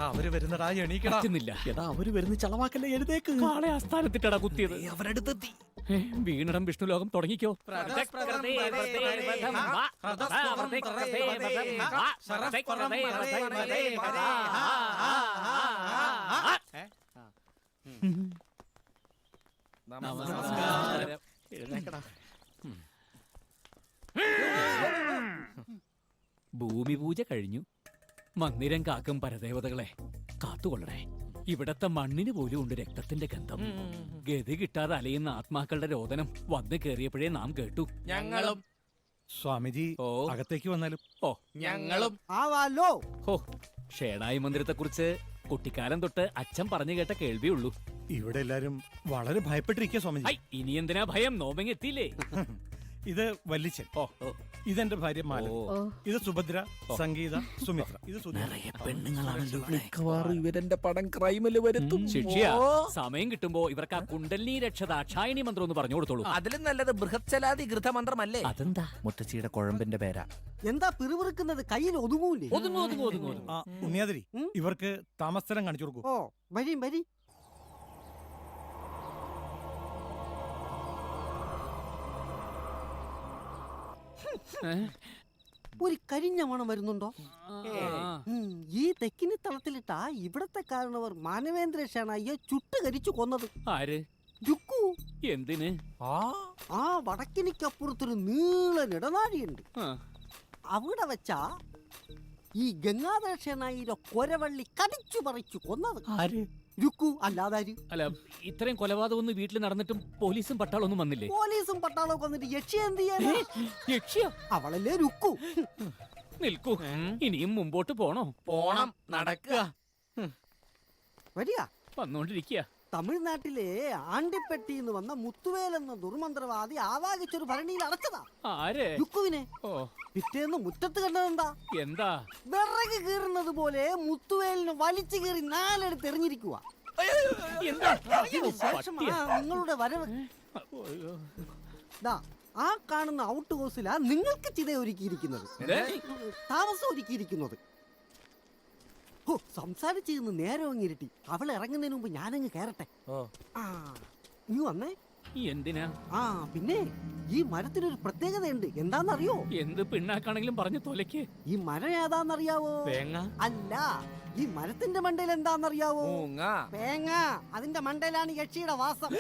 അവര് വരുന്നടാ, എണീക്കടാ. എടാ അവര് വരുന്ന ചളവാക്കല്ലേ, എഴുതേക്ക്. കാളെ ആസ്ഥാനത്തിട്ടടാ കുത്തിയത്. അവരടുത്തെത്തി. വീണിടം വിഷ്ണുലോകം തുടങ്ങിക്കോ. നമസ്കാരം. എഴുന്നേക്കടാ. ഭൂമി പൂജ കഴിഞ്ഞു. മന്ദിരം കാക്കും പരദേവതകളെ കാത്തുകൊള്ളണേ. ഇവിടത്തെ മണ്ണിന് പോലും ഉണ്ട് രക്തത്തിന്റെ ഗന്ധം. ഗതി കിട്ടാതെ അലയുന്ന ആത്മാക്കളുടെ രോദനം വന്നു കേറിയപ്പോഴേ നാം കേട്ടു. ഞങ്ങളും. സ്വാമിജി അകത്തേക്ക് വന്നാലും. ഓ ഞങ്ങളും. ആവാലോ. ഹോ, ഷേണായി മന്ദിരത്തെ കുറിച്ച് കുട്ടിക്കാലം തൊട്ട് അച്ഛൻ പറഞ്ഞു കേട്ട കേൾവിയുള്ളൂ. ഇവിടെ എല്ലാരും വളരെ ഭയപ്പെട്ടിരിക്കുക സ്വാമിജി. ഇനി എന്തിനാ ഭയം? നോമ്പെങ്ങ് എത്തിയില്ലേ? ഇത് വല്ലിച്ചൻ. ഇതെന്റെ ഭാര്യ മാല. ഇത് സുഭദ്ര, സംഗീത, സുമിത്ര. ഇത് മിക്കവാറും ഇവരെന്റെ പടം ക്രൈമില് വരുത്തും. ശിക്ഷ സമയം കിട്ടുമ്പോ ഇവർക്ക് ആ കുണ്ടലിനി രക്ഷ ദാക്ഷായണി മന്ത്രം ഒന്ന് പറഞ്ഞു കൊടുത്തോളൂ. അതിലും നല്ലത് ബൃഹത്ചലാതി ഘൃതമന്ത്രമല്ലേ? അതെന്താ? മുത്തശ്ശിയുടെ കുഴമ്പിന്റെ പേരാ. എന്താ പിറുപിറുക്കുന്നത്? കയ്യിൽ ഒതുങ്ങൂലേ? ഉണ്ണിയാതിരി, ഇവർക്ക് താമസസ്ഥലം കാണിച്ചു കൊടുക്കൂ. ഓ വരി വരി. ഒരു കരിഞ്ഞ മണം വരുന്നുണ്ടോ? ഈ തെക്കിനി തളത്തിലിട്ടാ ഇവിടത്തെ കാരണവർ മാനവേന്ദ്ര ഷേണായിയെ ചുട്ടുകരിച്ചു കൊന്നത്. ആര്? ജുക്കു. എന്തിന്? ആ വടക്കിനിക്കപ്പുറത്തൊരു നീളൻ ഇടനാഴിയുണ്ട്. അവിടെ വെച്ചാ ഈ ഗംഗാധര ഷേണായിയുടെ കൊരവള്ളി കടിച്ചു പറിച്ചു കൊന്നത്. ആര്? രുക്കു. അല്ലാതാര്? അല്ല, ഇത്രയും കൊലപാതകം വീട്ടിൽ നടന്നിട്ടും പോലീസും പട്ടാളൊന്നും വന്നില്ലേ? പോലീസും പട്ടാളവും വന്നിട്ട് യക്ഷിയെ എന്ത് ചെയ്യാനാ? യക്ഷിയോ? അവളല്ലേ രുക്കു. നിൽക്കൂ, ഇനിയും മുമ്പോട്ട് പോണോ? പോണം, നടക്കുക. വരിക. വന്നോണ്ടിരിക്കുക. തമിഴ്നാട്ടിലെ ആണ്ടിപ്പെട്ടി എന്ന് വന്ന മുത്തുവേൽ എന്ന ദുർമന്ത്രവാദി ആവാഹിച്ചൊരു ഭരണിയിൽ അടച്ചതാ. ആര്? രുക്കുവിനെ. ഓ, പിറ്റേന്ന് മുറ്റത്ത് കണ്ടതെന്താ? എന്താ? വിറക് കീറുന്നത് പോലെ മുത്തുവേലിന് വലിച്ചു കീറി നാലെടുത്ത് എറിഞ്ഞിരിക്കുക. നിങ്ങളുടെ വരവ്. ആ കാണുന്ന ഔട്ട് ഹൗസിലാ നിങ്ങൾക്ക് ചിത ഒരുക്കിയിരിക്കുന്നത്, താമസം ഒരുക്കിയിരിക്കുന്നത്. സംസാരിച്ചിരുന്ന് നേരം അങ്ങിരുട്ടി. അവൾ ഇറങ്ങുന്നതിന് മുമ്പ് ഞാനങ്ങ് കയറട്ടെ. നീ വന്നേ. എന്തിനാ? പിന്നെ ഈ മരത്തിനൊരു പ്രത്യേകതയുണ്ട്. എന്താന്നറിയോ? എന്ത് പിണ്ണാക്കാണെങ്കിലും പറഞ്ഞു തൊലയ്ക്ക്. ഈ മരം ഏതാന്നറിയാവോ? അല്ല, ഈ മരത്തിന്റെ മണ്ടയിൽ എന്താന്നറിയാവോ? തേങ്ങ. അതിന്റെ മണ്ടയിലാണ് യക്ഷിയുടെ വാസം.